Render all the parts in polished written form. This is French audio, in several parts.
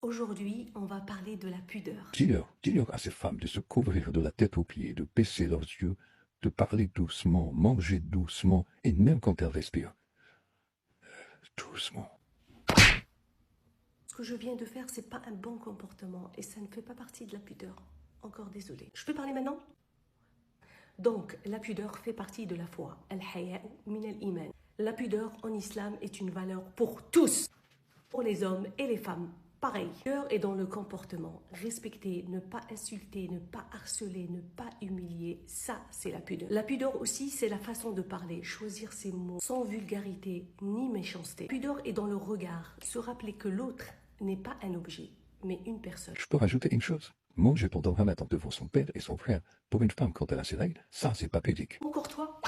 Aujourd'hui, on va parler de la pudeur. Dis-leur à ces femmes de se couvrir de la tête aux pieds, de baisser leurs yeux, de parler doucement, manger doucement, et même quand elles respirent. Doucement. Ce que je viens de faire, c'est pas un bon comportement et ça ne fait pas partie de la pudeur. Encore désolé. Je peux parler maintenant? Donc, la pudeur fait partie de la foi. Al-haya'u min al-iman. La pudeur en islam est une valeur pour tous, pour les hommes et les femmes. Pareil. La pudeur est dans le comportement. Respecter, ne pas insulter, ne pas harceler, ne pas humilier, ça c'est la pudeur. La pudeur aussi, c'est la façon de parler, choisir ses mots sans vulgarité ni méchanceté. La pudeur est dans le regard, se rappeler que l'autre n'est pas un objet, mais une personne. Je peux rajouter une chose. Manger pendant Ramadan devant son père et son frère, pour une femme quand elle a ses règles, ça c'est pas pudique. Encore toi.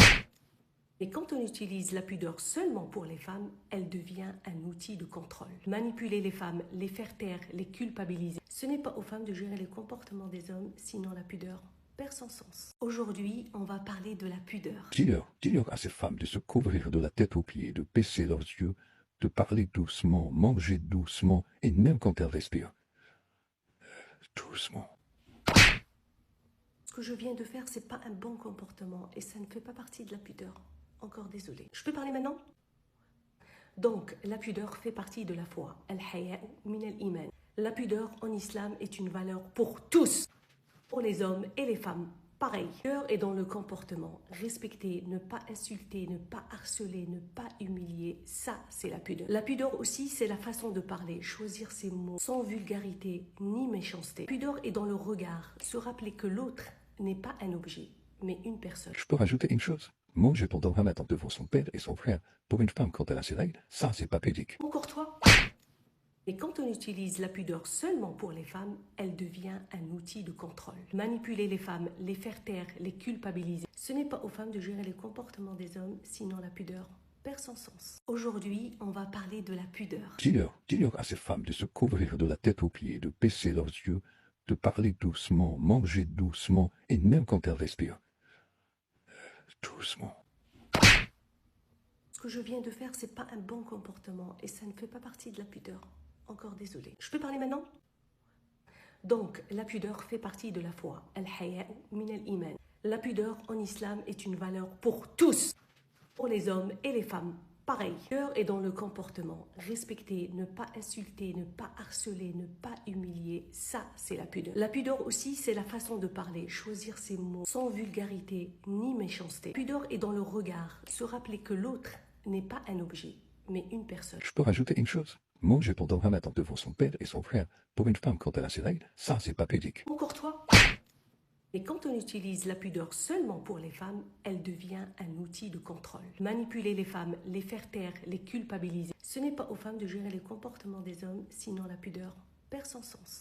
Mais quand on utilise la pudeur seulement pour les femmes, elle devient un outil de contrôle. Manipuler les femmes, les faire taire, les culpabiliser. Ce n'est pas aux femmes de gérer les comportements des hommes, sinon la pudeur perd son sens. Aujourd'hui, on va parler de la pudeur. Dis-leur à ces femmes de se couvrir de la tête aux pieds, de baisser leurs yeux, de parler doucement, manger doucement, et même quand elles respirent. Doucement. Ce que je viens de faire, c'est pas un bon comportement et ça ne fait pas partie de la pudeur. Encore désolé. Je peux parler maintenant? Donc, la pudeur fait partie de la foi. Al-haya'u min al-iman. La pudeur en islam est une valeur pour tous, pour les hommes et les femmes. Pareil. La pudeur est dans le comportement. Respecter, ne pas insulter, ne pas harceler, ne pas humilier, ça c'est la pudeur. La pudeur aussi, c'est la façon de parler, choisir ses mots sans vulgarité ni méchanceté. La pudeur est dans le regard, se rappeler que l'autre n'est pas un objet, mais une personne. Je peux rajouter une chose. Manger pendant Ramadan devant son père et son frère, pour une femme quand elle a ses règles, ça c'est pas pudique. Encore toi. Et quand on utilise la pudeur seulement pour les femmes, elle devient un outil de contrôle. Manipuler les femmes, les faire taire, les culpabiliser. Ce n'est pas aux femmes de gérer les comportements des hommes, sinon la pudeur perd son sens. Aujourd'hui, on va parler de la pudeur. Dis-leur à ces femmes de se couvrir de la tête aux pieds, de baisser leurs yeux, de parler doucement, manger doucement, et même quand elles respirent. Doucement. Ce que je viens de faire, c'est pas un bon comportement et ça ne fait pas partie de la pudeur. Encore désolé. Je peux parler maintenant? Donc, la pudeur fait partie de la foi. Al-haya'u min al-iman. La pudeur en islam est une valeur pour tous, pour les hommes et les femmes. Pareil. La pudeur est dans le comportement. Respecter, ne pas insulter, ne pas harceler, ne pas humilier, ça c'est la pudeur. La pudeur aussi, c'est la façon de parler, choisir ses mots sans vulgarité ni méchanceté. La pudeur est dans le regard, se rappeler que l'autre n'est pas un objet, mais une personne. Je peux rajouter une chose. Manger pendant Ramadan devant son père et son frère, pour une femme quand elle a ses règles, ça c'est pas pudique. Encore toi. Et quand on utilise la pudeur seulement pour les femmes, elle devient un outil de contrôle. Manipuler les femmes, les faire taire, les culpabiliser. Ce n'est pas aux femmes de gérer les comportements des hommes, sinon la pudeur perd son sens.